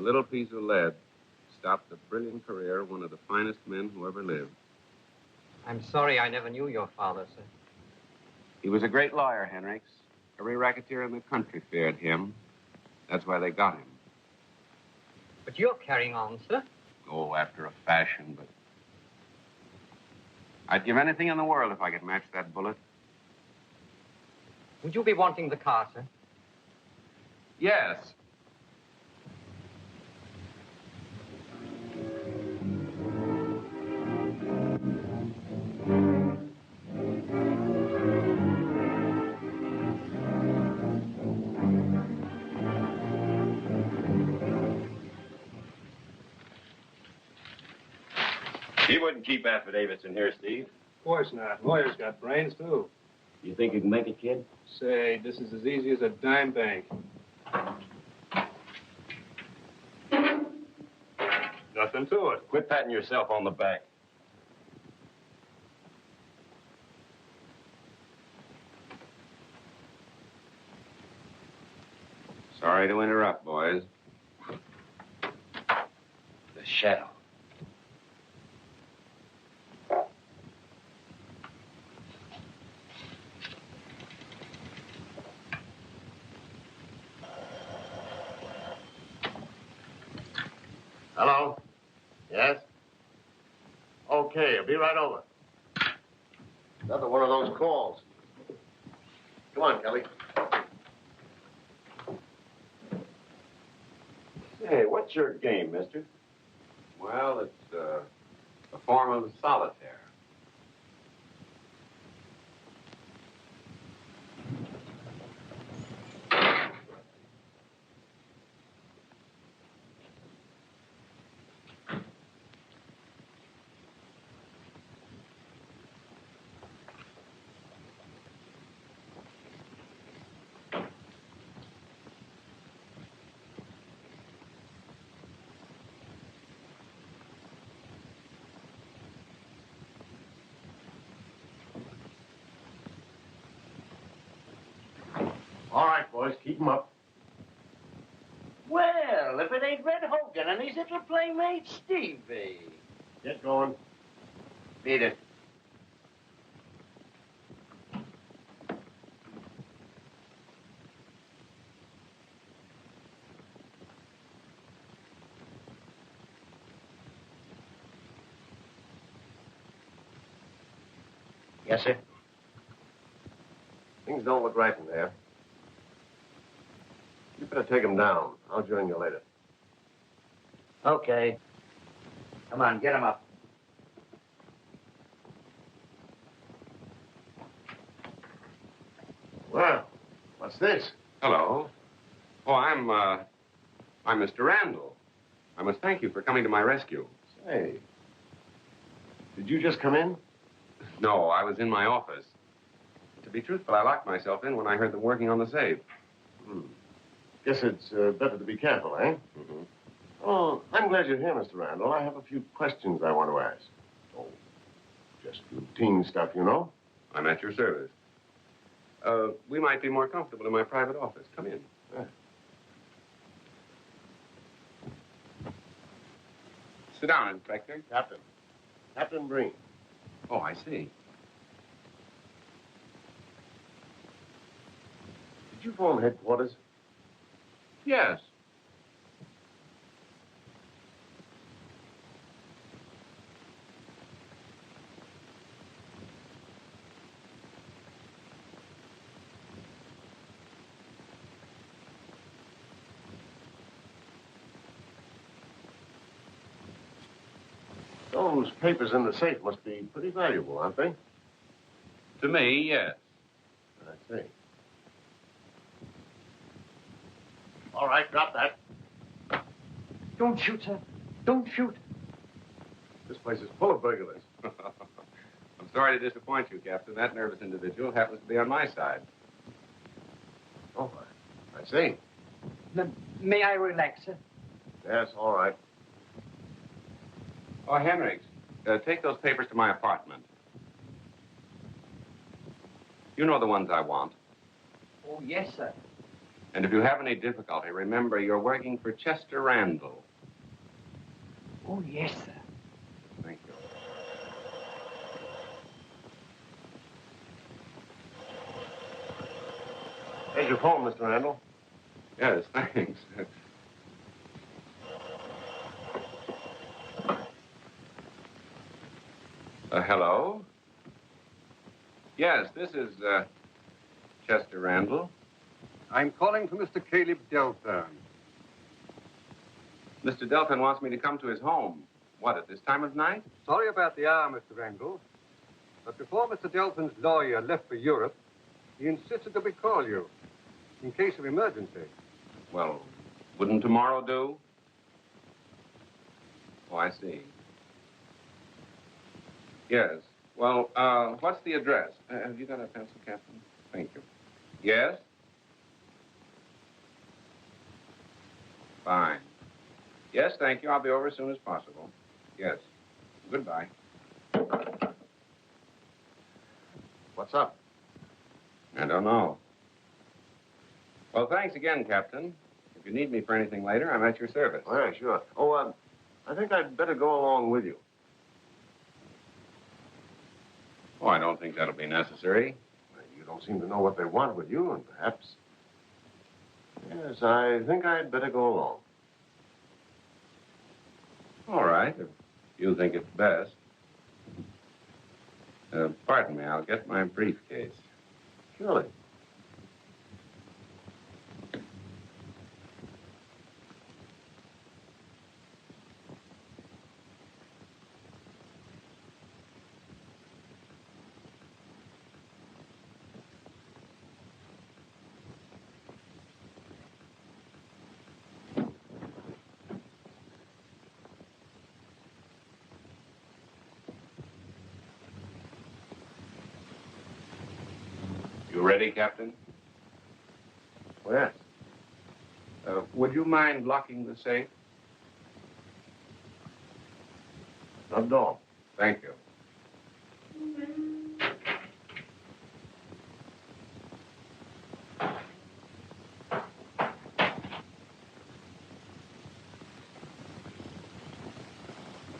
little piece of lead stopped the brilliant career of one of the finest men who ever lived. I'm sorry I never knew your father, sir. He was a great lawyer, Henricks. Every racketeer in the country feared him. That's why they got him. But you're carrying on, sir. Oh, after a fashion, but... I'd give anything in the world if I could match that bullet. Would you be wanting the car, sir? Yes. He wouldn't keep affidavits in here, Steve. Of course not. Lawyers got brains, too. You think you can make it, kid? Say, this is as easy as a dime bank. Nothing to it. Quit patting yourself on the back. Sorry to interrupt, boys. The shadow. Hello? Yes? Okay, I'll be right over. Another one of those calls. Come on, Kelly. Hey, what's your game, mister? Well, it's a form of solitaire. All right, boys, keep 'em up. Well, if it ain't Red Hogan and his little playmate, Stevie. Get going. Beat it. Yes, sir. Things don't look right in there. You better take him down. I'll join you later. Okay. Come on, get him up. Well, what's this? Hello. Oh, I'm Mr. Randall. I must thank you for coming to my rescue. Say, did you just come in? No, I was in my office. To be truthful, I locked myself in when I heard them working on the safe. Guess it's better to be careful, eh? Mm-hmm. Oh, I'm glad you're here, Mr. Randall. I have a few questions I want to ask. Oh, just routine stuff, you know? I'm at your service. We might be more comfortable in my private office. Come in. Yeah. Sit down, Inspector. Captain Breen. Oh, I see. Did you phone headquarters? Yes. Those papers in the safe must be pretty valuable, aren't they? To me, yes. I see. All right, drop that. Don't shoot, sir. Don't shoot. This place is full of burglars. I'm sorry to disappoint you, Captain. That nervous individual happens to be on my side. Oh, I see. May I relax, sir? Yes, all right. Oh, Henricks, take those papers to my apartment. You know the ones I want. Oh, yes, sir. And if you have any difficulty, remember you're working for Chester Randall. Oh, yes, sir. Thank you. There's your phone, Mr. Randall. Yes, thanks. Hello? Yes, this is, Chester Randall. I'm calling for Mr. Caleb Delthorne. Mr. Delton wants me to come to his home. What, at this time of night? Sorry about the hour, Mr. Randall. But before Mr. Delton's lawyer left for Europe, he insisted that we call you in case of emergency. Well, wouldn't tomorrow do? Oh, I see. Yes. Well, what's the address? Have you got a pencil, Captain? Thank you. Yes? Fine. Yes, thank you. I'll be over as soon as possible. Yes. Goodbye. What's up? I don't know. Well, thanks again, Captain. If you need me for anything later, I'm at your service. Oh, yeah, sure. Oh, I think I'd better go along with you. Oh, I don't think that'll be necessary. You don't seem to know what they want with you, and perhaps... Yes, I think I'd better go along. All right, if you think it's best. Pardon me, I'll get my briefcase. Surely. You ready, Captain? Oh, yes. Would you mind locking the safe? Not at all. Thank you.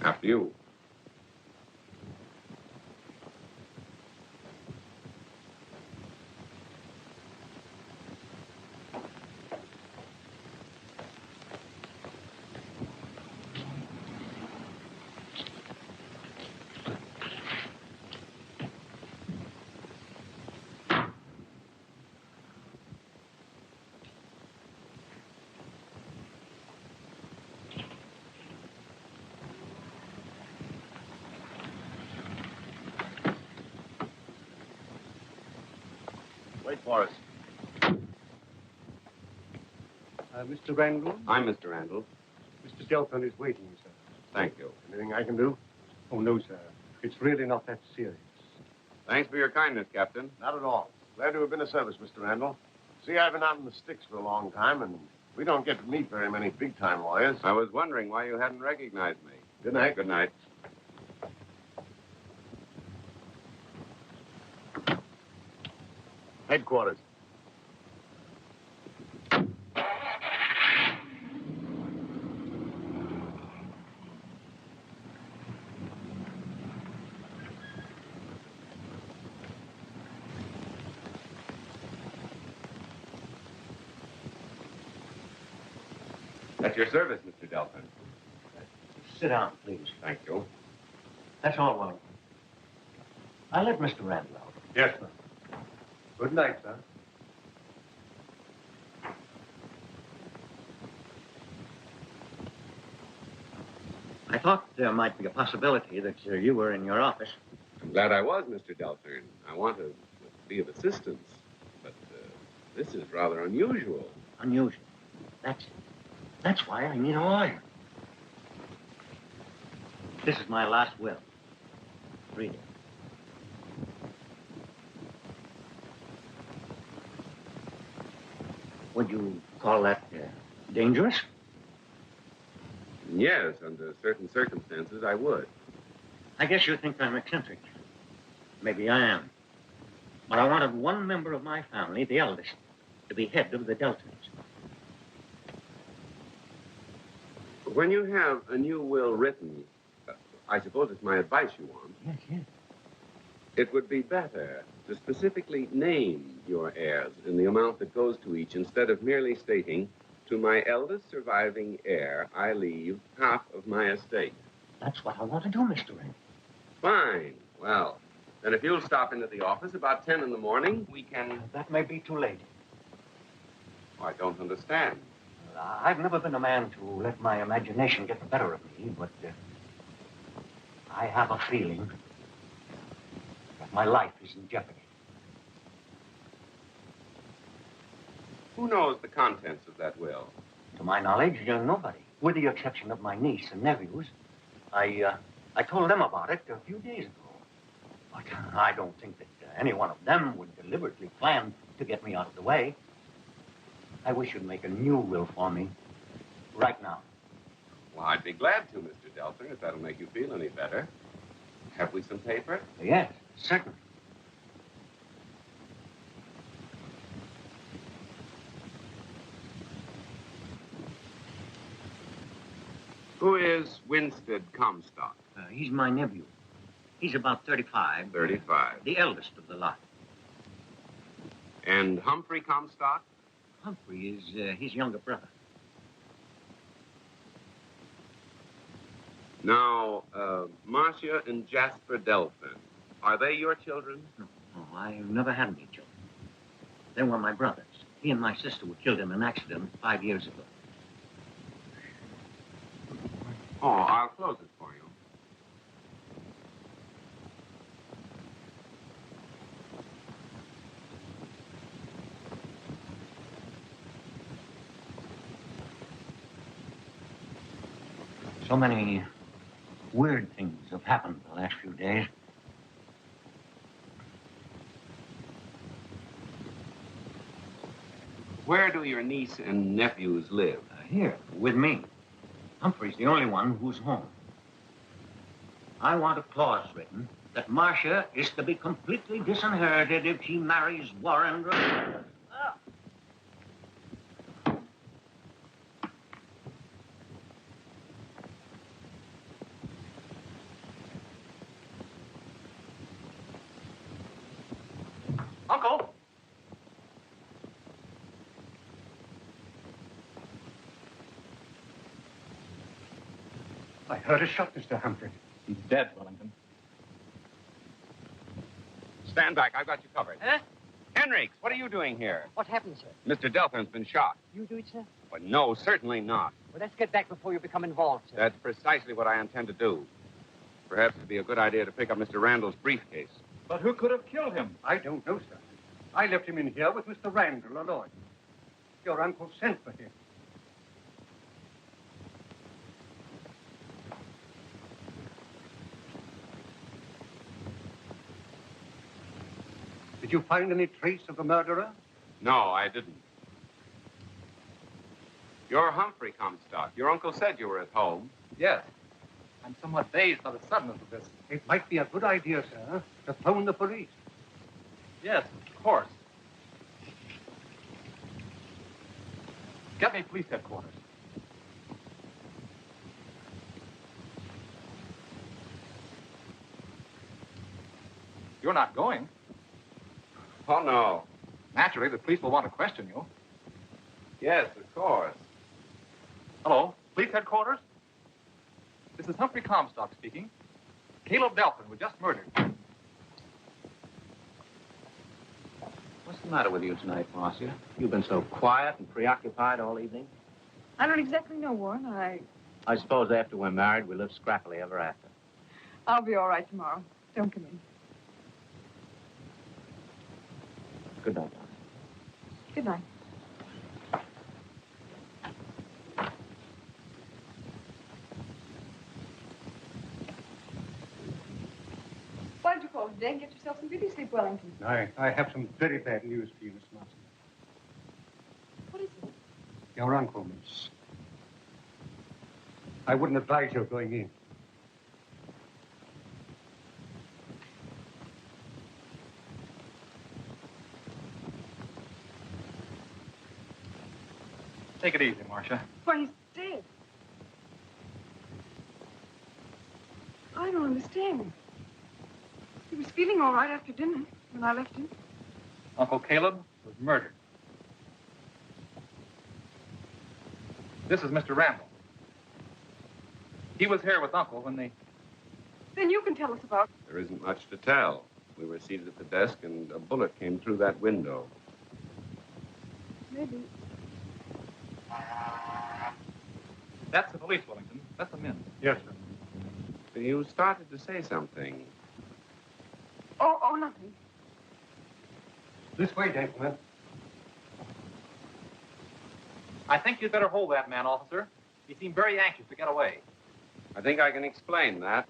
After you. Wait for us. Mr. Randall? I'm Mr. Randall. Mr. Delton is waiting, sir. Thank you. Anything I can do? Oh, no, sir. It's really not that serious. Thanks for your kindness, Captain. Not at all. Glad to have been of service, Mr. Randall. See, I've been out in the sticks for a long time, and we don't get to meet very many big-time lawyers. I was wondering why you hadn't recognized me. Good night. Good night. Headquarters. At your service, Mr. Delton. Sit down, please. Thank you. That's all, Wellington. I'll let Mr. Randall out. Yes, sir. Good night, sir. I thought there might be a possibility that you were in your office. I'm glad I was, Mr. Delton. I want to be of assistance, but this is rather unusual. Unusual. That's why I need a lawyer. This is my last will. Read it. Would you call that dangerous? Yes, under certain circumstances, I would. I guess you think I'm eccentric. Maybe I am. But I wanted one member of my family, the eldest, to be head of the Deltons. When you have a new will written, I suppose it's my advice you want. Yes, yes. It would be better to specifically name your heirs and the amount that goes to each instead of merely stating, to my eldest surviving heir, I leave half of my estate. That's what I want to do, Mr. Wren. Fine. Well, then if you'll stop into the office about 10 in the morning, we can... That may be too late. I don't understand. I've never been a man to let my imagination get the better of me, but I have a feeling that my life is in jeopardy. Who knows the contents of that will? To my knowledge, nobody, with the exception of my niece and nephews. I told them about it a few days ago. But I don't think that any one of them would deliberately plan to get me out of the way. I wish you'd make a new will for me right now. Well, I'd be glad to, Mr. Delton, if that'll make you feel any better. Have we some paper? Yes, certainly. Who is Winstead Comstock? He's my nephew. He's about 35. 35. The eldest of the lot. And Humphrey Comstock? Humphrey is his younger brother. Now, Marcia and Jasper Delphin, are they your children? No, I've never had any children. They were my brothers. He and my sister were killed in an accident 5 years ago. Oh, I'll close it for you. So many weird things have happened the last few days. Where do your niece and nephews live? Here, with me. Humphrey's the only one who's home. I want a clause written that Marcia is to be completely disinherited if she marries Warren. Uncle! I heard a shot, Mr. Humphrey. He's dead, Wellington. Stand back. I've got you covered. Huh? Henricks, what are you doing here? What happened, sir? Mr. Delphin's been shot. You do it, sir? Well, no, certainly not. Well, let's get back before you become involved, sir. That's precisely what I intend to do. Perhaps it'd be a good idea to pick up Mr. Randall's briefcase. But who could have killed him? I don't know, sir. I left him in here with Mr. Randall, Allard. Your uncle sent for him. Did you find any trace of the murderer? No, I didn't. You're Humphrey Comstock. Your uncle said you were at home. Yes. I'm somewhat dazed by the suddenness of this. It might be a good idea, sir, to phone the police. Yes, of course. Get me police headquarters. You're not going. Oh, no. Naturally, the police will want to question you. Yes, of course. Hello, police headquarters? This is Humphrey Comstock speaking. Caleb Delphin was just murdered. What's the matter with you tonight, Marcia? You've been so quiet and preoccupied all evening. I don't exactly know, Warren. I suppose after we're married, we'll live scrappily ever after. I'll be all right tomorrow. Don't come in. Good night, darling. Good night. Why did you call today and get yourself some beauty sleep, Wellington? I have some very bad news for you, Miss Marston. What is it? Your uncle, Miss. I wouldn't advise your going in. Take it easy, Marcia. Why, he's dead. I don't understand. He was feeling all right after dinner when I left him. Uncle Caleb was murdered. This is Mr. Randall. He was here with Uncle when they... Then you can tell us about it. There isn't much to tell. We were seated at the desk, and a bullet came through that window. Maybe. That's the police, Wellington. Let them in. Yes, sir. You started to say something. Oh, nothing. This way, gentlemen. I think you'd better hold that man, officer. He seemed very anxious to get away. I think I can explain that.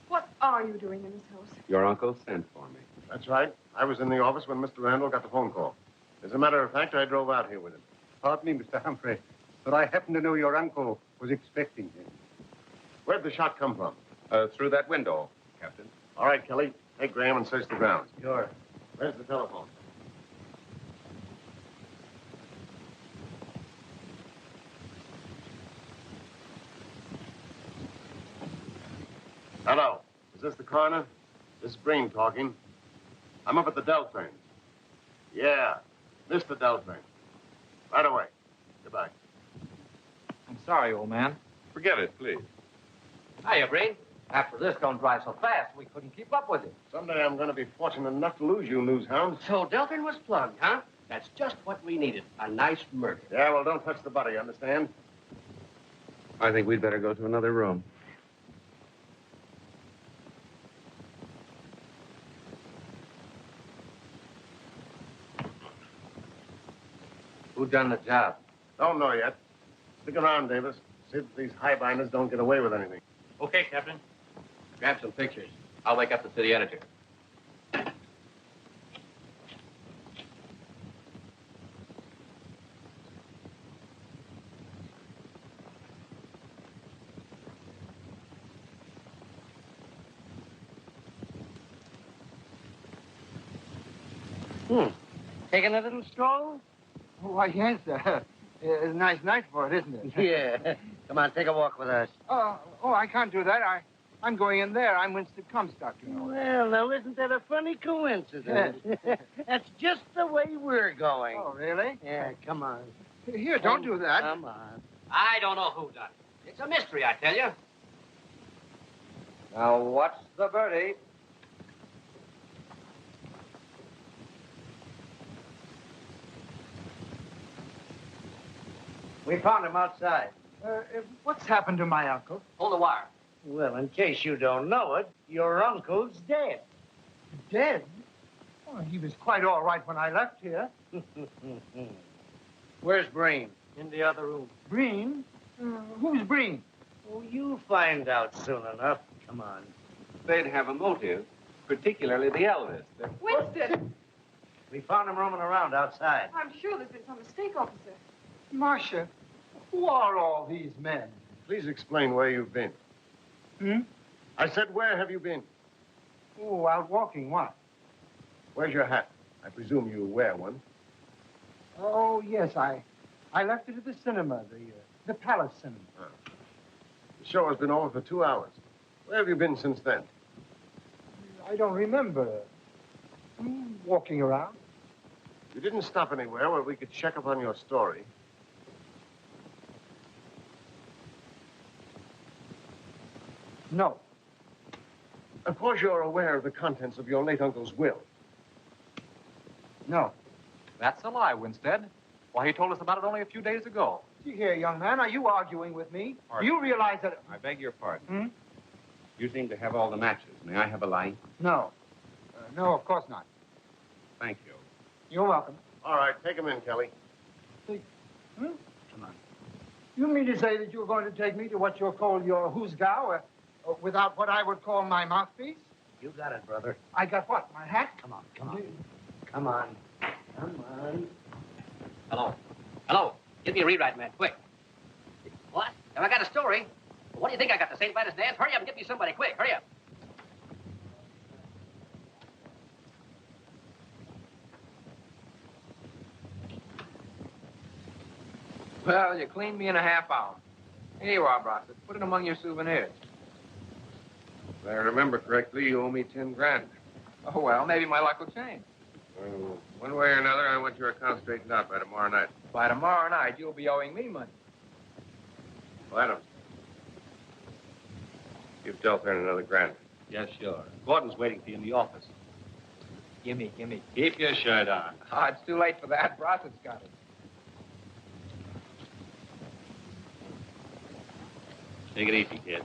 What are you doing in this house? Your uncle sent for me. That's right. I was in the office when Mr. Randall got the phone call. As a matter of fact, I drove out here with him. Pardon me, Mr. Humphrey, but I happen to know your uncle was expecting him. Where'd the shot come from? Through that window, Captain. All right, Kelly. Take Graham and search the grounds. Sure. Where's the telephone? Hello. Is this the coroner? This is Breen talking. I'm up at the Delphine. Yeah, Mr. Delphine. Right away. Goodbye. I'm sorry, old man. Forget it, please. Hiya, Breen. After this, don't drive so fast. We couldn't keep up with you. Someday I'm going to be fortunate enough to lose you, news hounds. So Delphin was plugged, huh? That's just what we needed. A nice murder. Yeah, well, don't touch the body, understand? I think we'd better go to another room. Who done the job? Don't know yet. Stick around, Davis. See that these highbinders don't get away with anything. Okay, Captain. Grab some pictures. I'll wake up the city editor. Taking a little stroll? Why, yes, sir. It's a nice night for it, isn't it? Yeah. Come on, take a walk with us. I can't do that. I'm going in there. I'm Winston Comstock, you know. Well, now, isn't that a funny coincidence? That's just the way we're going. Oh, really? Yeah, come on. Here, don't do that. Come on. I don't know who done it. It's a mystery, I tell you. Now, what's the verdict? We found him outside. What's happened to my uncle? Hold the wire. Well, in case you don't know it, your uncle's dead. Dead? Oh, he was quite all right when I left here. Where's Breen? In the other room. Breen? Who's Breen? Oh, you'll find out soon enough. Come on. They'd have a motive, particularly the eldest. Winston! We found him roaming around outside. I'm sure there's been some mistake, officer. Marcia, who are all these men? Please explain where you've been. I said, where have you been? Oh, out walking, what? Where's your hat? I presume you wear one. Oh, yes, I left it at the cinema, the Palace Cinema. The show has been over for 2 hours. Where have you been since then? I don't remember. Walking around. You didn't stop anywhere where we could check up on your story. No. Of course, you're aware of the contents of your late uncle's will. No. That's a lie, Winstead. Why, he told us about it only a few days ago. See here, young man, are you arguing with me? Pardon? You realize that... I beg your pardon. You seem to have all the matches. May I have a light? No. No, of course not. Thank you. You're welcome. All right, take him in, Kelly. Come on. You mean to say that you're going to take me to what you'll call your hoosgow without what I would call my mouthpiece? You got it, brother. I got what? My hat? Come on, come on. Come on. Come on. Hello. Hello. Give me a rewrite, man, quick. What? Have I got a story? Well, what do you think I got, the St. Vitus dance? Hurry up and get me somebody, quick, hurry up. Well, you cleaned me in a half hour. Here you are, Brossett. Put it among your souvenirs. If I remember correctly, you owe me 10 grand. Oh, well, maybe my luck will change. Well, one way or another, I want your account straightened out by tomorrow night. By tomorrow night, you'll be owing me money. Well, Adams, give Delphine another grand. Yes, sure. Gordon's waiting for you in the office. Gimme. Keep your shirt on. Oh, it's too late for that. Brossett's got it. Take it easy, kid.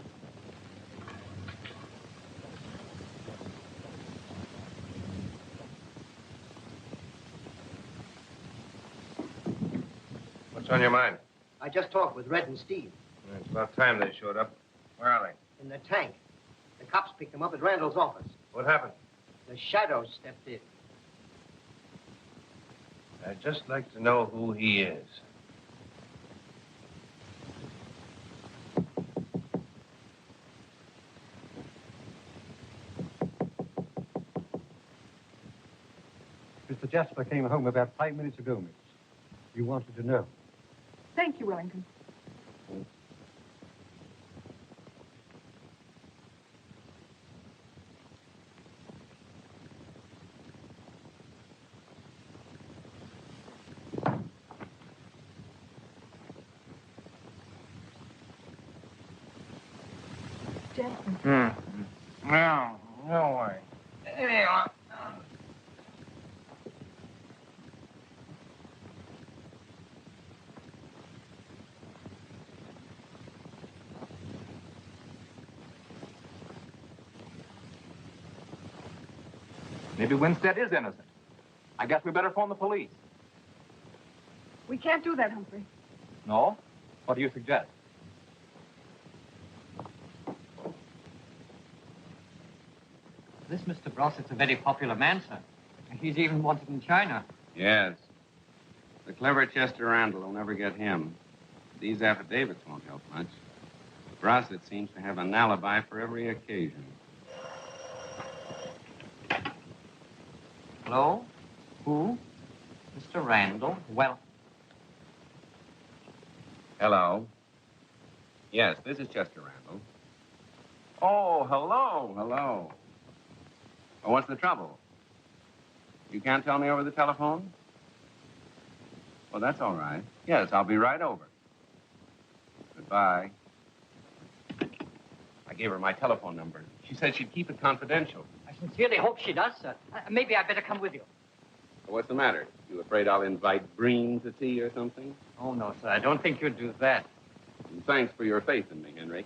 What's on your mind? I just talked with Red and Steve. It's about time they showed up. Where are they? In the tank. The cops picked them up at Randall's office. What happened? The shadow stepped in. I'd just like to know who he is. Mr. Jasper came home about 5 minutes ago, miss. You wanted to know. Thank you, Wellington. Jasper. No way. Maybe Winstead is innocent. I guess we better phone the police. We can't do that, Humphrey. No? What do you suggest? This Mr. Brossett's a very popular man, sir. He's even wanted in China. Yes. The clever Chester Randall will never get him. These affidavits won't help much. Brossett seems to have an alibi for every occasion. Hello? Who? Mr. Randall? Well, Hello. Yes, this is Chester Randall. Oh, hello. Oh, what's the trouble? You can't tell me over the telephone? Well, that's all right. Yes, I'll be right over. Goodbye. I gave her my telephone number. She said she'd keep it confidential. I sincerely hope she does, sir. Maybe I'd better come with you. What's the matter? You afraid I'll invite Breen to tea or something? Oh, no, sir. I don't think you'd do that. And thanks for your faith in me, Henry.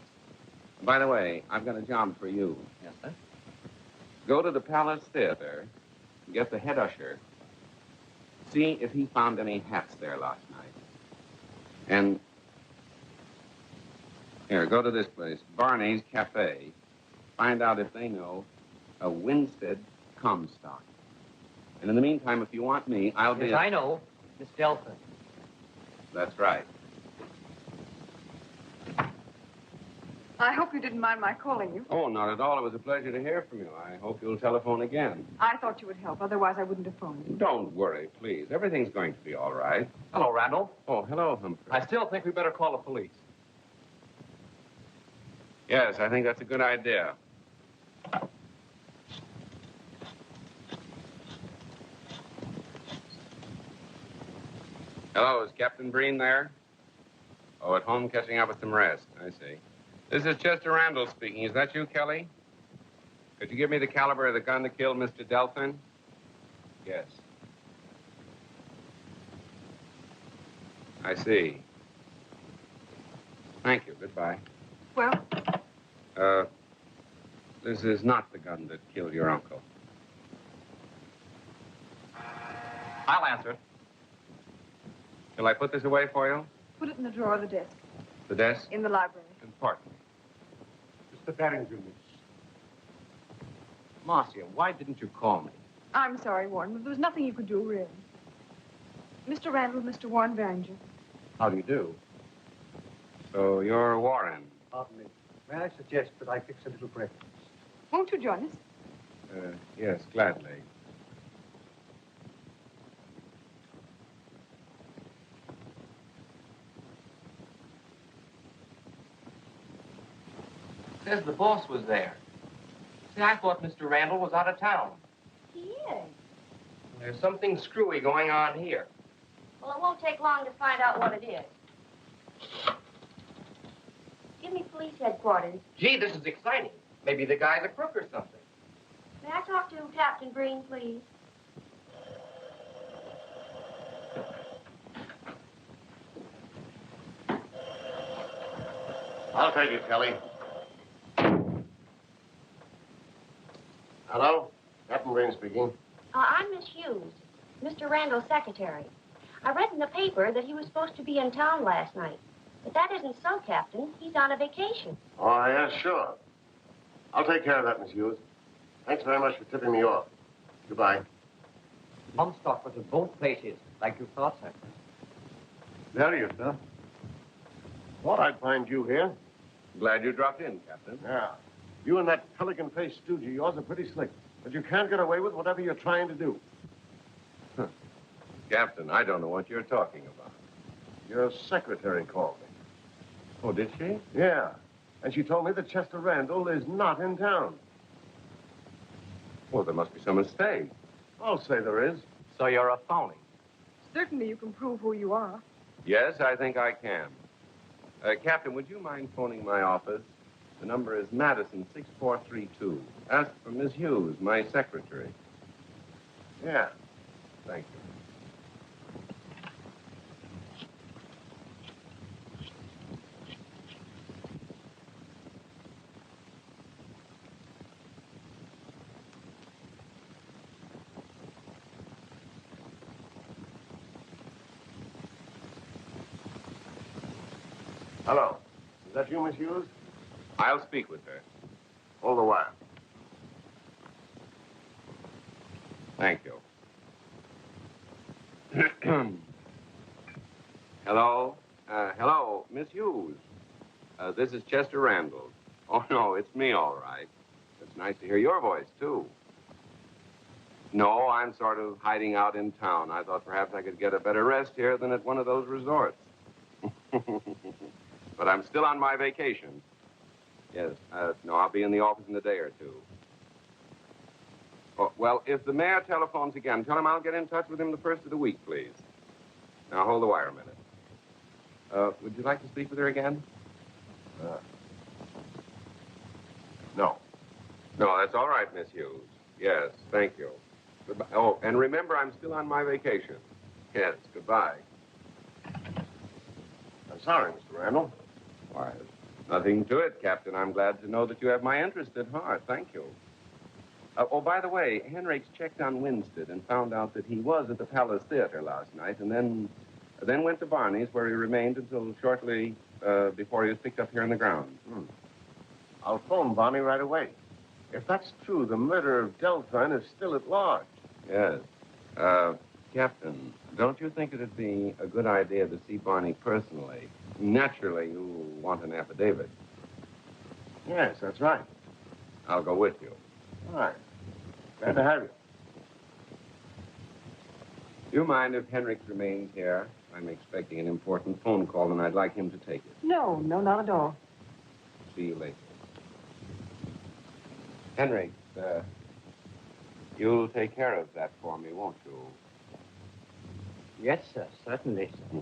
And by the way, I've got a job for you. Yes, sir? Go to the Palace Theater and get the head usher. See if he found any hats there last night. And here, go to this place, Barney's Cafe. Find out if they know a Winstead Comstock. And in the meantime, if you want me, I'll be... Yes, I know. Miss Delphine. That's right. I hope you didn't mind my calling you. Oh, not at all. It was a pleasure to hear from you. I hope you'll telephone again. I thought you would help. Otherwise, I wouldn't have phoned you. Don't worry, please. Everything's going to be all right. Hello, Randall. Oh, hello, Humphrey. I still think we better call the police. Yes, I think that's a good idea. Hello, is Captain Breen there? Oh, at home catching up with some rest. I see. This is Chester Randall speaking. Is that you, Kelly? Could you give me the caliber of the gun that killed Mr. Delphine? Yes. I see. Thank you. Goodbye. Well, this is not the gun that killed your uncle. I'll answer it. Shall I put this away for you? put it in the drawer of the desk. The desk? In the library. Pardon me. Mr. Barrington, miss. Marcia, why didn't you call me? I'm sorry, Warren, but there was nothing you could do, really. Mr. Randall, Mr. Warren Barringer. How do you do? So you're Warren. Pardon me. May I suggest that I fix a little breakfast? Won't you join us? Yes, gladly. Says the boss was there. See, I thought Mr. Randall was out of town. He is. There's something screwy going on here. Well, it won't take long to find out what it is. Give me police headquarters. Gee, this is exciting. Maybe the guy's a crook or something. May I talk to Captain Green, please? I'll take it, Kelly. Hello? Captain Green speaking. I'm Miss Hughes, Mr. Randall's secretary. I read in the paper that he was supposed to be in town last night. But that isn't so, Captain. He's on a vacation. Oh, yeah, sure. I'll take care of that, Miss Hughes. Thanks very much for tipping me off. Goodbye. Comstock was at both places, like you thought, sir. There you, sir. Thought I'd find you here. Glad you dropped in, Captain. Yeah. You and that pelican-faced stooge of yours are pretty slick. But you can't get away with whatever you're trying to do. Captain, I don't know what you're talking about. Your secretary called me. Oh, did she? Yeah. And she told me that Chester Randall is not in town. Well, there must be some mistake. I'll say there is. So you're a phony. Certainly you can prove who you are. Yes, I think I can. Captain, would you mind phoning my office? The number is Madison 6432. Ask for Miss Hughes, my secretary. Yeah. Thank you. Hello. Is that you, Miss Hughes? I'll speak with her. Hold the wire. Thank you. Hello? Hello, Miss Hughes. This is Chester Randall. Oh, no, it's me, all right. It's nice to hear your voice, too. No, I'm sort of hiding out in town. I thought perhaps I could get a better rest here than at one of those resorts. But I'm still on my vacation. Yes, no, I'll be in the office in a day or two. Oh, well, if the mayor telephones again, tell him I'll get in touch with him the first of the week, please. Now, hold the wire a minute. Would you like to speak with her again? No. No, that's all right, Miss Hughes. Yes, thank you. Goodbye. Oh, and remember, I'm still on my vacation. Yes, goodbye. I'm sorry, Mr. Randall. Why, nothing to it, Captain. I'm glad to know that you have my interest at heart. Thank you. Oh, by the way, Henrik's checked on Winstead and found out that he was at the Palace Theater last night and then went to Barney's, where he remained until shortly before he was picked up here in the grounds. I'll phone Barney right away. If that's true, the murderer of Delphine is still at large. Yes. Captain, don't you think it'd be a good idea to see Barney personally? Naturally, you want an affidavit. Yes, that's right. I'll go with you. All right. Glad to have you. Do you mind if Henrik remains here? I'm expecting an important phone call, and I'd like him to take it. No, not at all. See you later. Henrik, you'll take care of that for me, won't you? Yes, sir. Certainly, sir.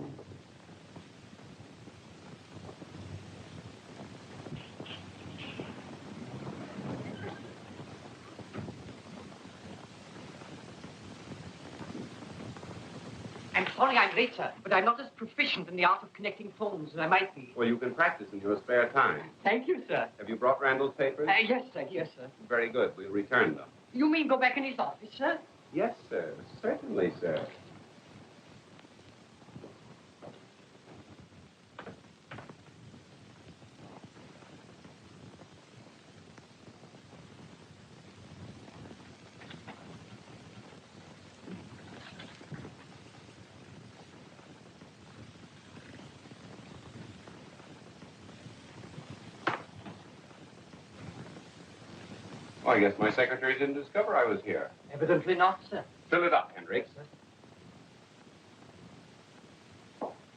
I'm sorry I'm late, sir, but I'm not as proficient in the art of connecting phones as I might be. Well, you can practice in your spare time. Thank you, sir. Have you brought Randall's papers? Yes, sir. Yes, sir. Very good. We'll return them. You mean go back in his office, sir? Yes, sir. Certainly, sir. Oh, I guess my secretary didn't discover I was here. Evidently not, sir. Fill it up, Henrik.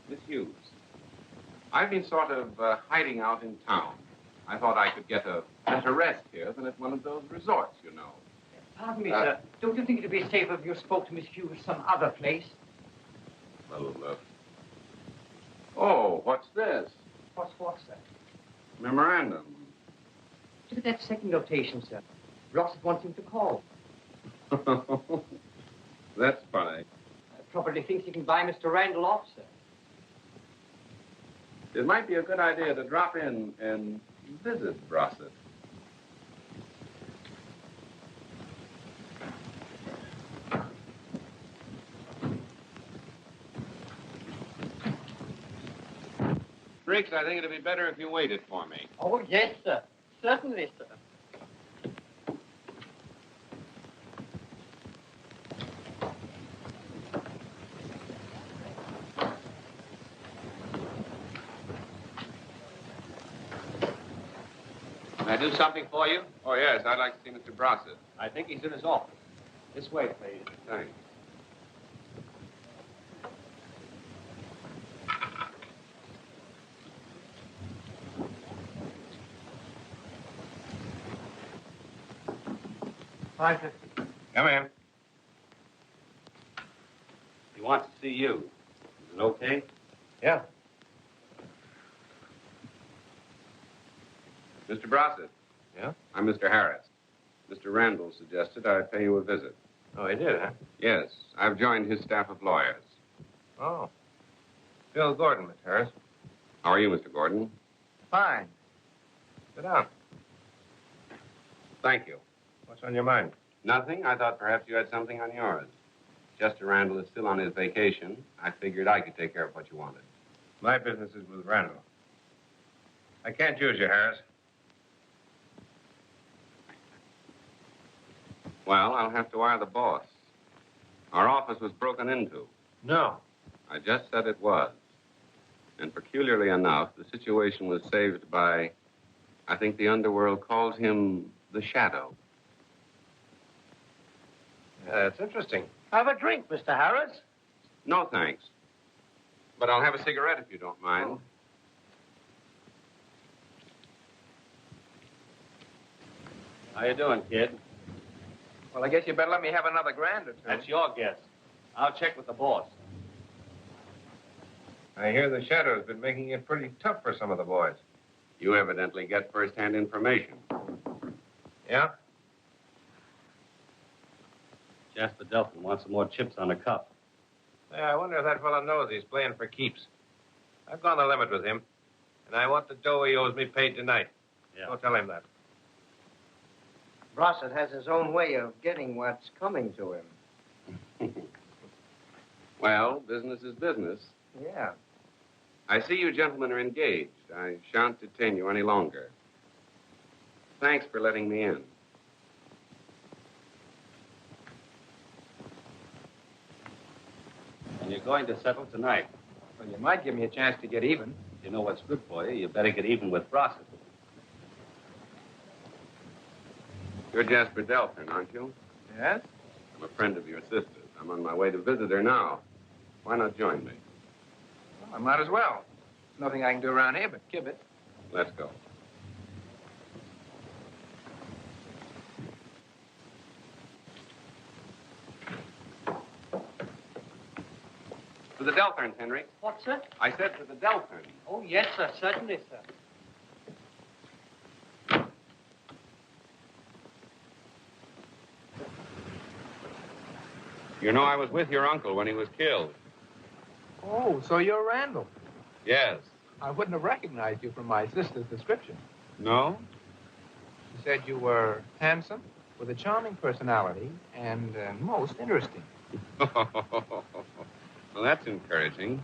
Miss Hughes, I've been sort of hiding out in town. I thought I could get a better rest here than at one of those resorts, you know. Pardon me, sir. Don't you think it'd be safer if you spoke to Miss Hughes some other place? Well, oh, what's this? What's what, sir? Memorandum. Look at that second notation, sir. Rossett wants him to call. That's funny. Probably thinks he can buy Mr. Randall off, sir. It might be a good idea to drop in and visit Rossett. Briggs, I think it'd be better if you waited for me. Oh, yes, sir. Certainly, sir. Can I do something for you? Oh, yes, I'd like to see Mr. Brossett. I think he's in his office. This way, please. Thanks. $5.50. Come in. He wants to see you. Is it okay? Yeah. Mr. Brossett. Yeah? I'm Mr. Harris. Mr. Randall suggested I pay you a visit. Oh, he did, huh? Yes, I've joined his staff of lawyers. Oh. Bill Gordon, Miss Harris. How are you, Mr. Gordon? Fine. Sit down. Thank you. What's on your mind? Nothing. I thought perhaps you had something on yours. Chester Randall is still on his vacation. I figured I could take care of what you wanted. My business is with Randall. I can't use you, Harris. Well, I'll have to wire the boss. Our office was broken into. No. I just said it was. And peculiarly enough, the situation was saved by, I think the underworld calls him the Shadow. That's interesting. Have a drink, Mr. Harris. No, thanks. But I'll have a cigarette if you don't mind. How you doing, kid? Well, I guess you better let me have another grand or two. That's your guess. I'll check with the boss. I hear the Shadow's been making it pretty tough for some of the boys. You evidently get first-hand information. Yeah? Jasper Delphin wants some more chips on the cup. Yeah, I wonder if that fellow knows he's playing for keeps. I've gone the limit with him, and I want the dough he owes me paid tonight. Yeah. Don't tell him that. Brossett has his own way of getting what's coming to him. Well, business is business. Yeah. I see you gentlemen are engaged. I shan't detain you any longer. Thanks for letting me in. And you're going to settle tonight. Well, you might give me a chance to get even. You know what's good for you. You better get even with Brossett. You're Jasper Delphin, aren't you? Yes? I'm a friend of your sister's. I'm on my way to visit her now. Why not join me? Well, I might as well. There's nothing I can do around here but kibit. Let's go. To the Delphins, Henry. What, sir? I said to the Delphins. Oh, yes, sir. Certainly, sir. You know, I was with your uncle when he was killed. Oh, so you're Randall. Yes. I wouldn't have recognized you from my sister's description. No? She said you were handsome, with a charming personality, and most interesting. Well, that's encouraging.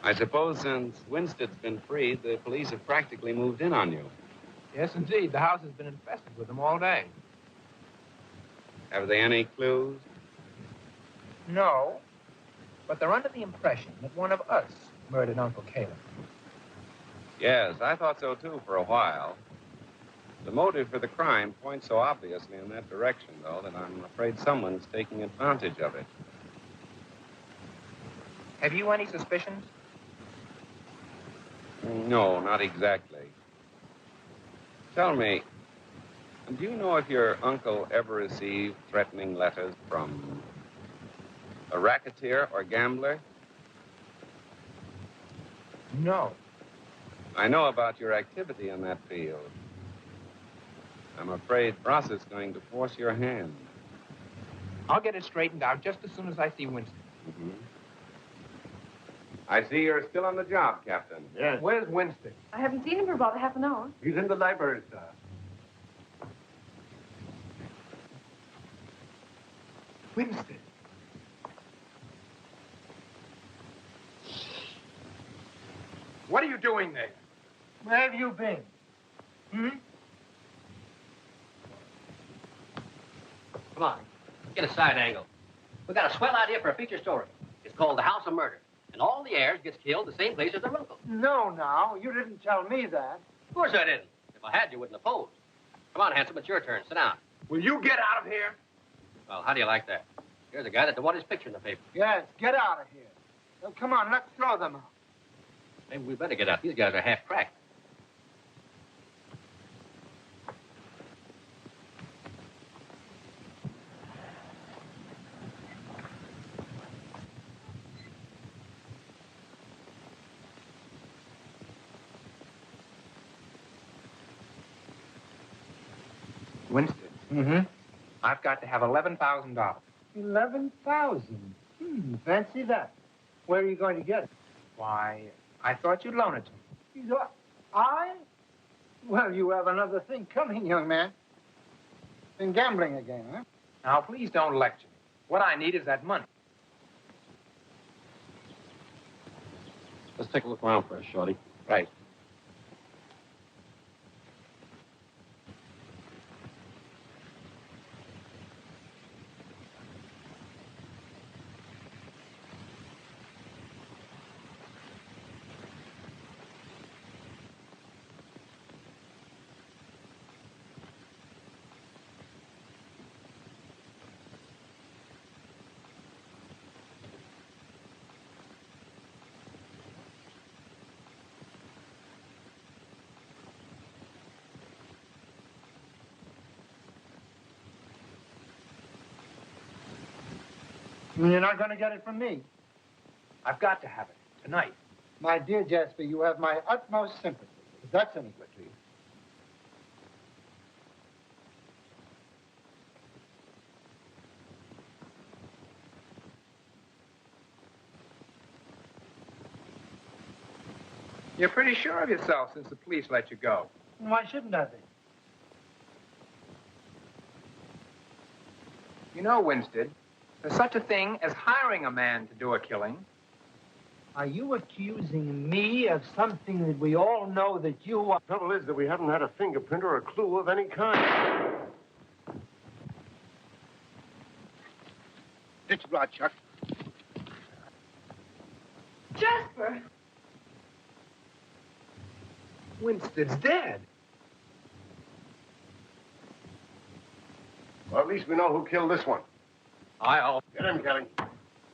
I suppose since Winstead's been freed, the police have practically moved in on you. Yes, indeed. The house has been infested with them all day. Have they any clues? No, but they're under the impression that one of us murdered Uncle Caleb. Yes, I thought so, too, for a while. The motive for the crime points so obviously in that direction, though, that I'm afraid someone's taking advantage of it. Have you any suspicions? No, not exactly. Tell me, do you know if your uncle ever received threatening letters from a racketeer or gambler? No. I know about your activity in that field. I'm afraid Ross is going to force your hand. I'll get it straightened out just as soon as I see Winston. Mm-hmm. I see you're still on the job, Captain. Yes. Where's Winston? I haven't seen him for about a half an hour. He's in the library, sir. Winston. What are you doing there? Where have you been? Come on, get a side angle. We got a swell idea for a feature story. It's called The House of Murder. And all the heirs gets killed the same place as their uncle. No, now. You didn't tell me that. Of course I didn't. If I had, you wouldn't oppose. Come on, handsome, it's your turn. Sit down. Will you get out of here? Well, how do you like that? Here's a guy that don't want his picture in the paper. Yes, get out of here. Well, come on, let's throw them out. Maybe we better get out. These guys are half cracked. Winston. Mm-hmm. I've got to have $11,000. 11,000. Fancy that. Where are you going to get it? Why, I thought you'd loan it to me. You know, I? Well, you have another thing coming, young man. Been gambling again, huh? Now, please don't lecture me. What I need is that money. Let's take a look around first, Shorty. Right. You're not going to get it from me. I've got to have it tonight. My dear Jasper, you have my utmost sympathy. If that's any good to you. You're pretty sure of yourself since the police let you go. Why shouldn't I be? You know, Winston, there's such a thing as hiring a man to do a killing. Are you accusing me of something that we all know that you are? The trouble is that we haven't had a fingerprint or a clue of any kind. It's Rod, Chuck. Jasper! Winston's dead. Well, at least we know who killed this one. I'll... Get him, Kelly.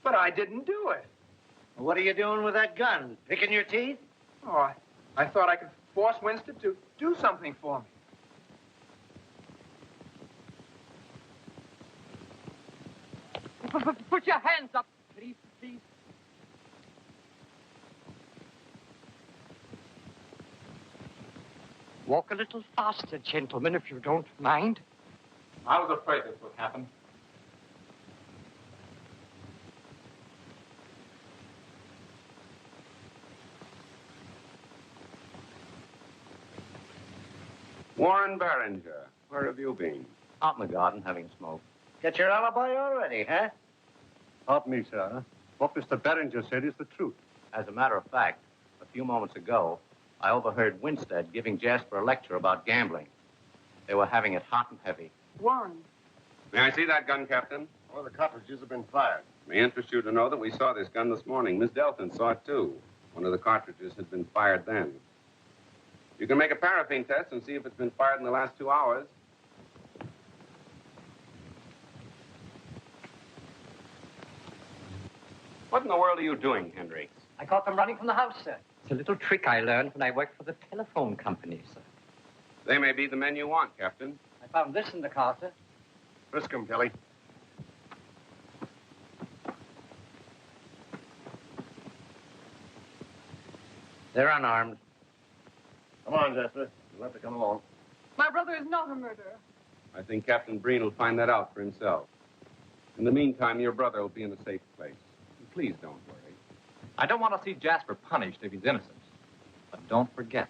But I didn't do it. What are you doing with that gun? Picking your teeth? Oh, I thought I could force Winston to do something for me. Put your hands up, please, please. Walk a little faster, gentlemen, if you don't mind. I was afraid this would happen. Warren Barringer, where have you been? Out in the garden having a smoke. Get your alibi already, huh? Pardon me, sir. What Mr. Barringer said is the truth. As a matter of fact, a few moments ago, I overheard Winstead giving Jasper a lecture about gambling. They were having it hot and heavy. Warren. May I see that gun, Captain? All the cartridges have been fired. May interest you to know that we saw this gun this morning. Miss Delton saw it, too. One of the cartridges had been fired then. You can make a paraffin test and see if it's been fired in the last 2 hours. What in the world are you doing, Henry? I caught them running from the house, sir. It's a little trick I learned when I worked for the telephone company, sir. They may be the men you want, Captain. I found this in the car, sir. Frisk 'em, Kelly. They're unarmed. Come on, Jasper. You'll have to come along. My brother is not a murderer. I think Captain Breen will find that out for himself. In the meantime, your brother will be in a safe place. Please don't worry. I don't want to see Jasper punished if he's innocent. But don't forget,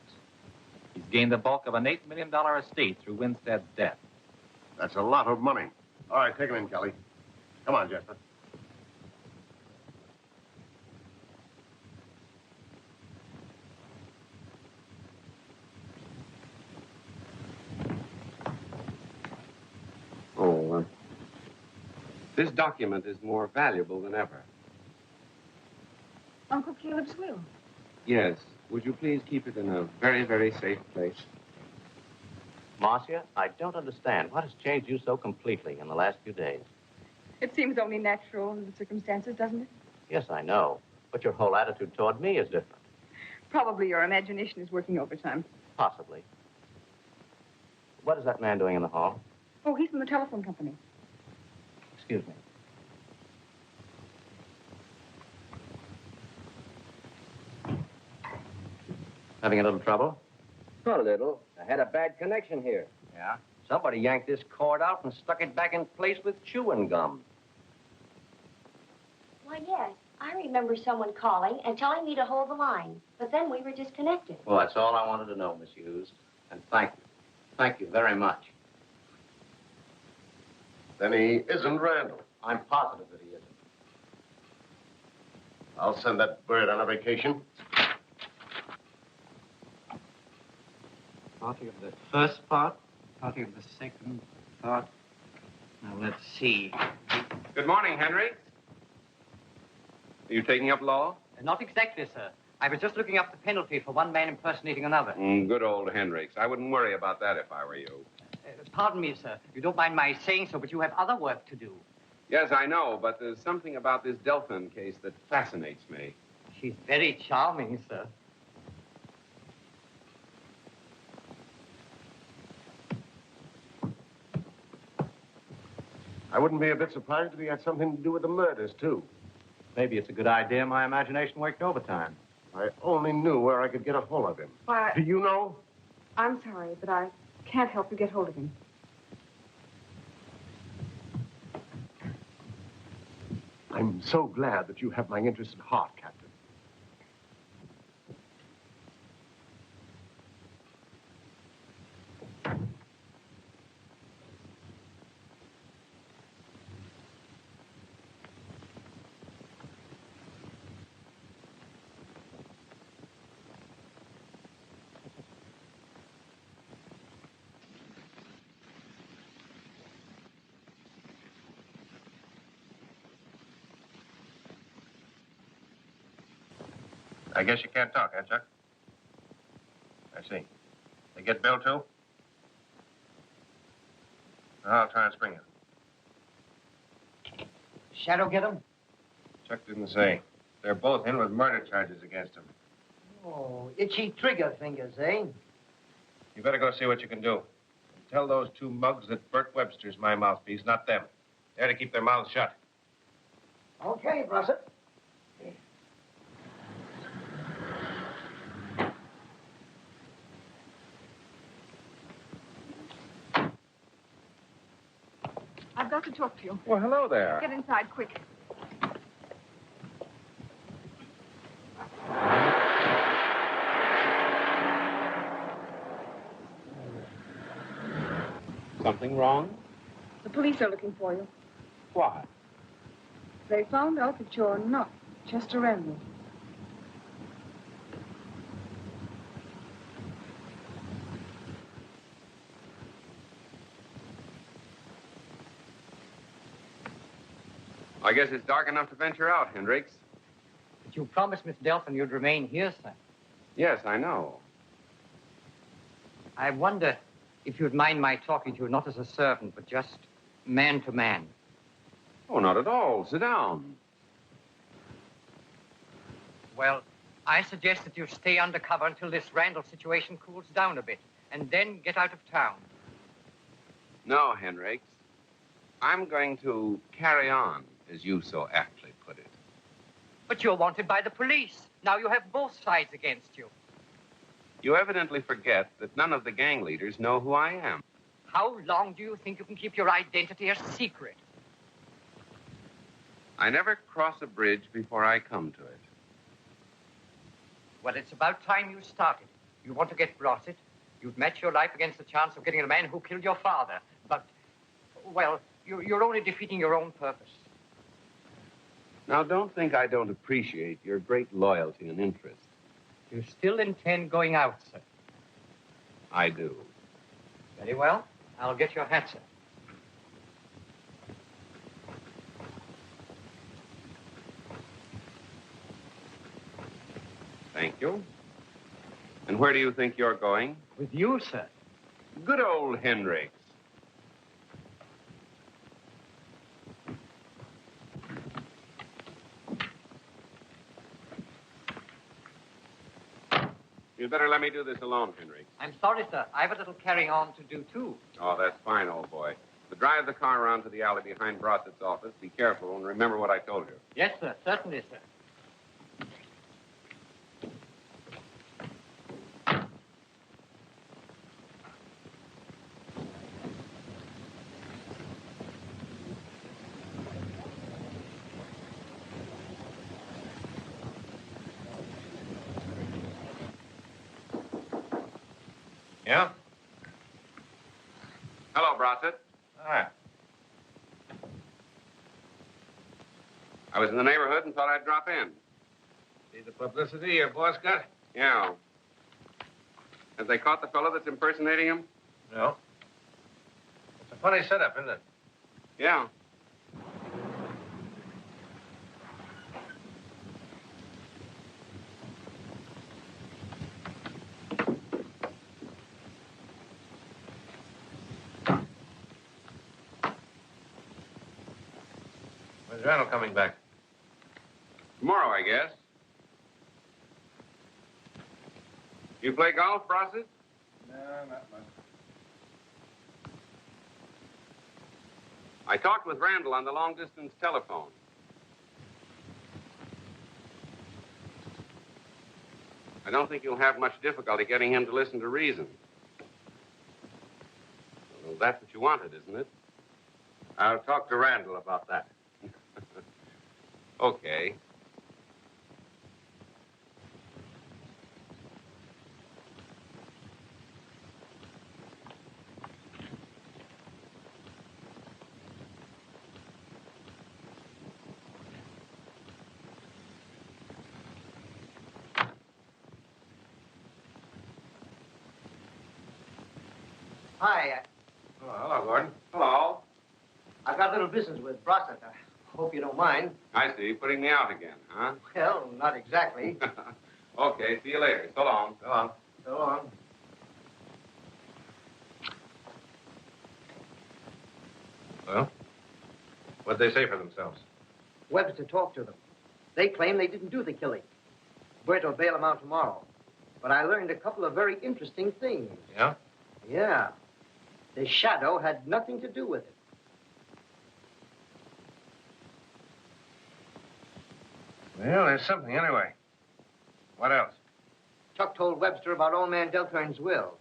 he's gained the bulk of an $8 million estate through Winstead's death. That's a lot of money. All right, take him in, Kelly. Come on, Jasper. Oh, this document is more valuable than ever. Uncle Caleb's will. Yes. Would you please keep it in a very, very safe place? Marcia, I don't understand. What has changed you so completely in the last few days? It seems only natural in the circumstances, doesn't it? Yes, I know. But your whole attitude toward me is different. Probably your imagination is working overtime. Possibly. What is that man doing in the hall? Oh, he's from the telephone company. Excuse me. Having a little trouble? A little. I had a bad connection here. Yeah? Somebody yanked this cord out and stuck it back in place with chewing gum. Why, yes. I remember someone calling and telling me to hold the line. But then we were disconnected. Well, that's all I wanted to know, Miss Hughes. And thank you. Thank you very much. Then he isn't Randall. I'm positive that he isn't. I'll send that bird on a vacation. Party of the first part, party of the second part. Now, let's see. Good morning, Henry. Are you taking up law? Not exactly, sir. I was just looking up the penalty for one man impersonating another. Good old Hendricks. I wouldn't worry about that if I were you. Pardon me, sir. You don't mind my saying so, but you have other work to do. Yes, I know, but there's something about this Delphin case that fascinates me. She's very charming, sir. I wouldn't be a bit surprised if he had something to do with the murders, too. Maybe it's a good idea my imagination worked overtime. I only knew where I could get a hold of him. Why, Do you know? I'm sorry, but I can't help you get hold of him. I'm so glad that you have my interest at heart, Captain. I guess you can't talk, huh, Chuck? I see. They get Bill, too? I'll try and spring it. Shadow get him? Chuck didn't say. They're both in with murder charges against him. Oh, itchy trigger fingers, eh? You better go see what you can do. Tell those two mugs that Bert Webster's my mouthpiece, not them. They're to keep their mouths shut. Okay, Brusset. I've got to talk to you. Well, hello there. Get inside, quick. Something wrong? The police are looking for you. Why? They found out that you're not Chester Randall. I guess it's dark enough to venture out, Hendricks. But you promised Miss Delphin you'd remain here, sir. Yes, I know. I wonder if you'd mind my talking to you not as a servant, but just man to man. Oh, not at all. Sit down. Well, I suggest that you stay undercover until this Randall situation cools down a bit. and then get out of town. No, Henricks. I'm going to carry on, as you so aptly put it. But you're wanted by the police. Now you have both sides against you. You evidently forget that none of the gang leaders know who I am. How long do you think you can keep your identity a secret? I never cross a bridge before I come to it. Well, it's about time you started. You want to get brotted. You've matched your life against the chance of getting the man who killed your father. But, well, you're only defeating your own purpose. Now, don't think I don't appreciate your great loyalty and interest. You still intend going out, sir? I do. Very well. I'll get your hat, sir. Thank you. And where do you think you're going? With you, sir. Good old Henricks. You'd better let me do this alone, Henricks. I'm sorry, sir. I have a little carrying on to do, too. Oh, that's fine, old boy. But drive the car around to the alley behind Brossett's office. Be careful and remember what I told you. Yes, sir. Certainly, sir. Yeah? Hello, Brossett. Hi. I was in the neighborhood and thought I'd drop in. See the publicity your boss got? Yeah. Have they caught the fellow that's impersonating him? No. It's a funny setup, isn't it? Yeah. When's Randall coming back? Tomorrow, I guess. You play golf, Brossett? No, not much. I talked with Randall on the long-distance telephone. I don't think you'll have much difficulty getting him to listen to reason. Well, that's what you wanted, isn't it? I'll talk to Randall about that. Okay. Hi. Oh, hello, Gordon. Hello. I've got a little business with Brossett. I hope you don't mind. I see. Putting me out again, huh? Well, not exactly. Okay. See you later. So long. Go on. So long. Well, what'd they say for themselves? Webster talked to them. They claim they didn't do the killing. Bert will bail them out tomorrow. But I learned a couple of very interesting things. Yeah? Yeah. The shadow had nothing to do with it. Well, there's something anyway. What else? Chuck told Webster about old man Deltern's will.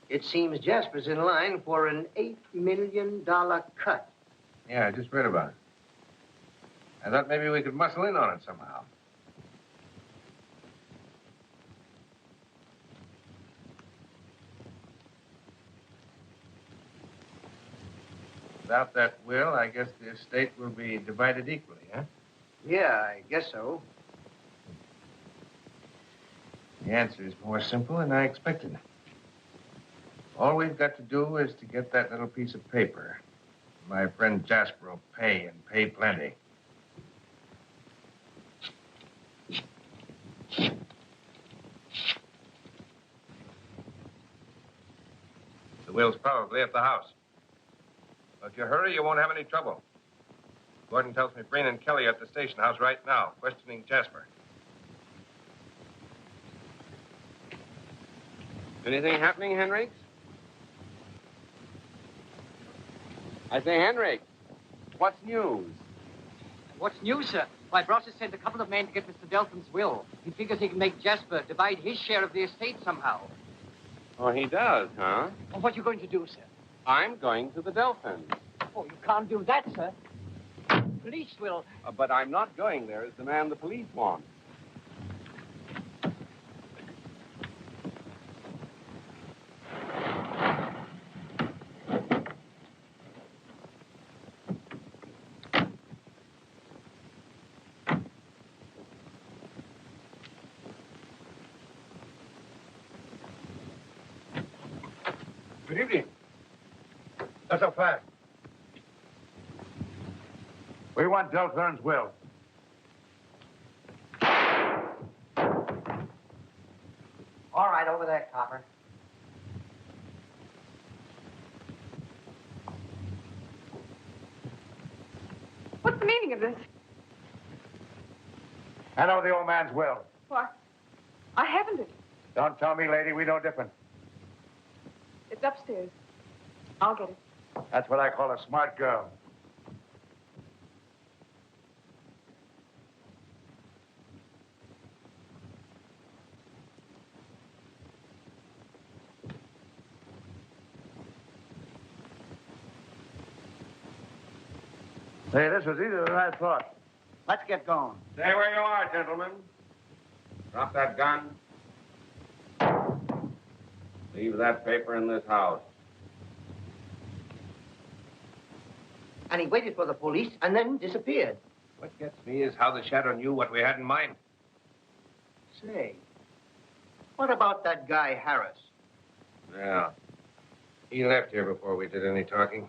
It seems Jasper's in line for an $8 million cut. Yeah, I just read about it. I thought maybe we could muscle in on it somehow. Without that will, I guess the estate will be divided equally, huh? Yeah, I guess so. The answer is more simple than I expected. All we've got to do is to get that little piece of paper. My friend Jasper will pay, and pay plenty. The will's probably at the house. But if you hurry, you won't have any trouble. Gordon tells me Breen and Kelly are at the station house right now, questioning Jasper. Anything happening, Henricks? I say, Henrik, what's news? What's new, sir? Why, Bross has sent a couple of men to get Mr. Delphin's will. He figures he can make Jasper divide his share of the estate somehow. Oh, he does, huh? Well, what are you going to do, sir? I'm going to the Delphins. Oh, you can't do that, sir. Police will. But I'm not going there as the man the police want. Good evening. Not so fast. We want Delphins' will. All right, over there, Copper. What's the meaning of this? I know the old man's will. What? I haven't it. Don't tell me, lady, we know different. It's upstairs. I'll get it. That's what I call a smart girl. Hey, this was easier than I thought. Let's get going. Stay where you are, gentlemen. Drop that gun. Leave that paper in this house. And he waited for the police and then disappeared. What gets me is how the shadow knew what we had in mind. Say, what about that guy, Harris? Yeah. He left here before we did any talking.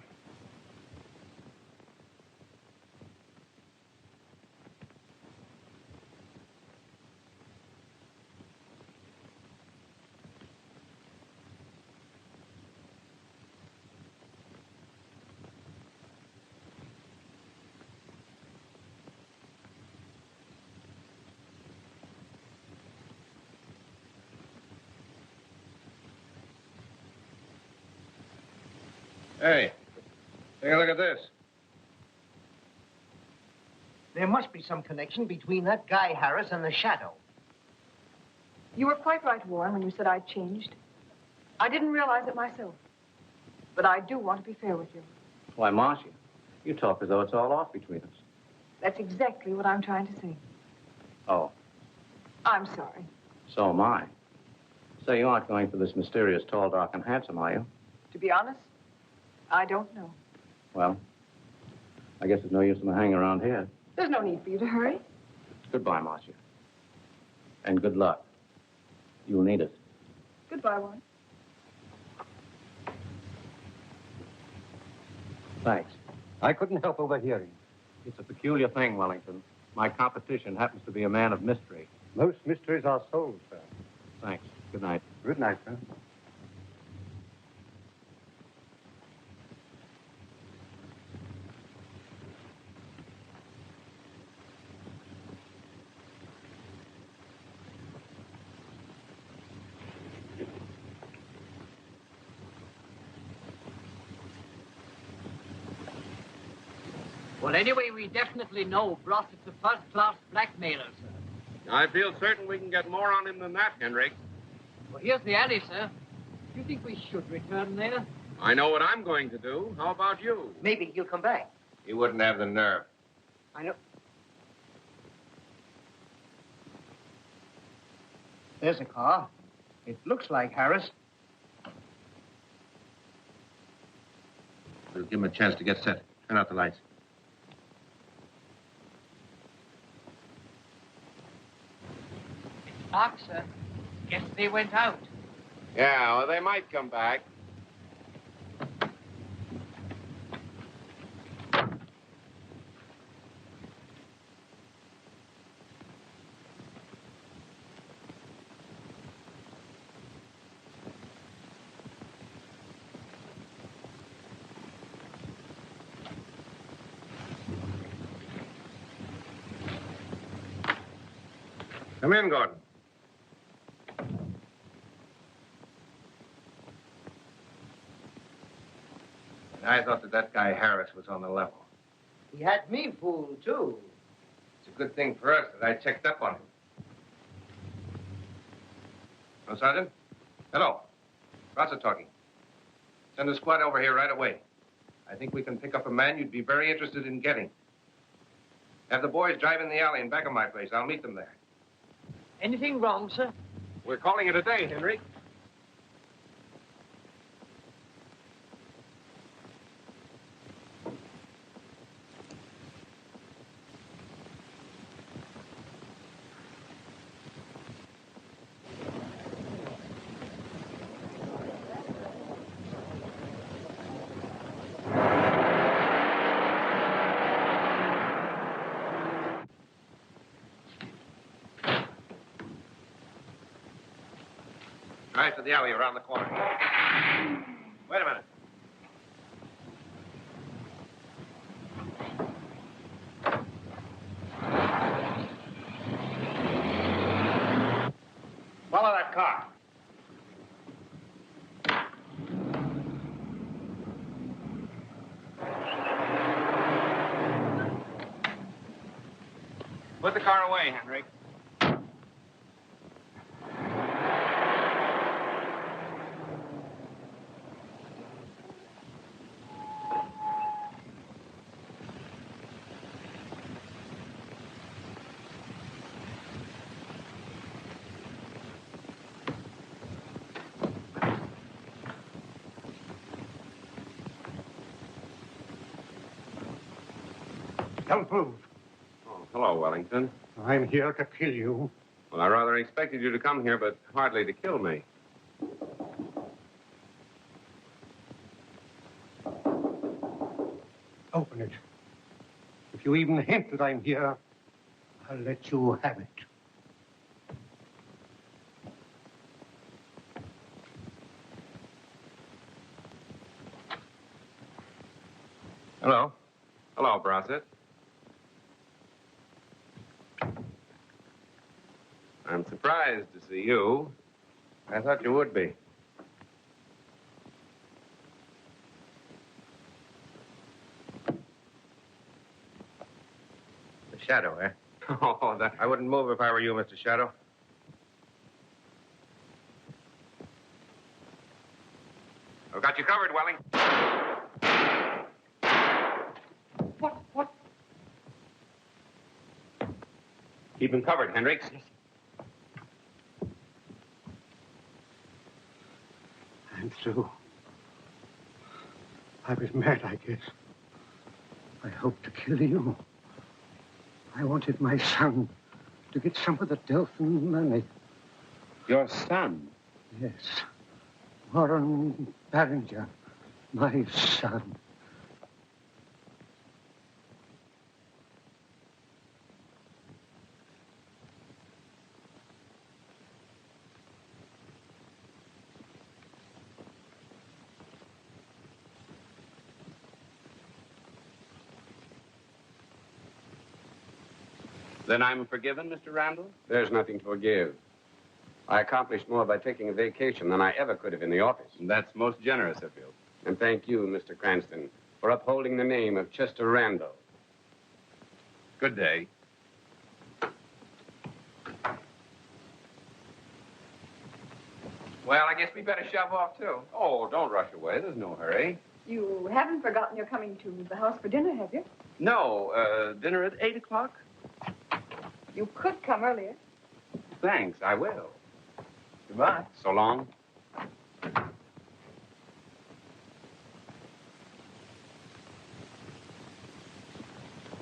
Hey, take a look at this. There must be some connection between that guy, Harris, and the shadow. You were quite right, Warren, when you said I'd changed. I didn't realize it myself. But I do want to be fair with you. Why, Marcia, you talk as though it's all off between us. That's exactly what I'm trying to say. Oh, I'm sorry. so am I. So you aren't going for this mysterious tall, dark, and handsome, are you? To be honest, I don't know. Well, I guess there's no use in hanging around here. There's no need for you to hurry. Goodbye, Marcia. And good luck. You'll need it. Goodbye, Warren. Thanks. I couldn't help overhearing. It's a peculiar thing, Wellington. My competition happens to be a man of mystery. Most mysteries are solved, sir. Thanks. Good night. Good night, sir. Well, anyway, we definitely know Bross is a first-class blackmailer, sir. I feel certain we can get more on him than that, Henrik. Well, here's the alley, sir. Do you think we should return there? I know what I'm going to do. How about you? Maybe he'll come back. He wouldn't have the nerve. I know. There's a car. It looks like Harris. We'll give him a chance to get set. Turn out the lights. Dark, sir. Guess they went out. Yeah, well, they might come back. Come in, Gordon. I thought that guy Harris was on the level. He had me fooled, too. It's a good thing for us that I checked up on him. Oh, Sergeant? Hello. Roger talking. Send a squad over here right away. I think we can pick up a man you'd be very interested in getting. Have the boys drive in the alley in back of my place. I'll meet them there. Anything wrong, sir? We're calling it a day, Henry. Drive to the alley around the corner. Wait a minute. Follow that car. Put the car away, Henry. Don't move. Oh, hello, Wellington. I'm here to kill you. Well, I rather expected you to come here, but hardly to kill me. Open it. If you even hint that I'm here, I'll let you have it. Hello. Hello, Brossett. I'm surprised to see you. I thought you would be. The Shadow, eh? Oh, that... I wouldn't move if I were you, Mr. Shadow. I've got you covered, Welling. What? Keep him covered, Hendricks. I'm through. I was mad, I guess. I hoped to kill you. I wanted my son to get some of the Delphin money. Your son? Yes. Warren Barringer, my son. Then I'm forgiven, Mr. Randall? There's nothing to forgive. I accomplished more by taking a vacation than I ever could have in the office. And that's most generous of you. And thank you, Mr. Cranston, for upholding the name of Chester Randall. Good day. Well, I guess we better shove off, too. Oh, don't rush away. There's no hurry. You haven't forgotten you're coming to the house for dinner, have you? No, dinner at 8 o'clock? You could come earlier. Thanks, I will. Goodbye. So long.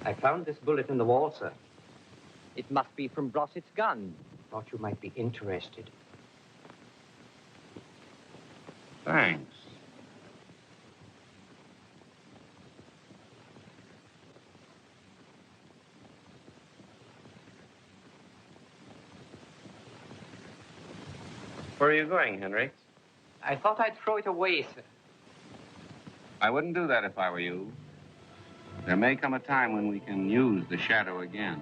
I found this bullet in the wall, sir. It must be from Brossett's gun. Thought you might be interested. Thanks. Where are you going, Henry? I thought I'd throw it away, sir. I wouldn't do that if I were you. There may come a time when we can use the shadow again.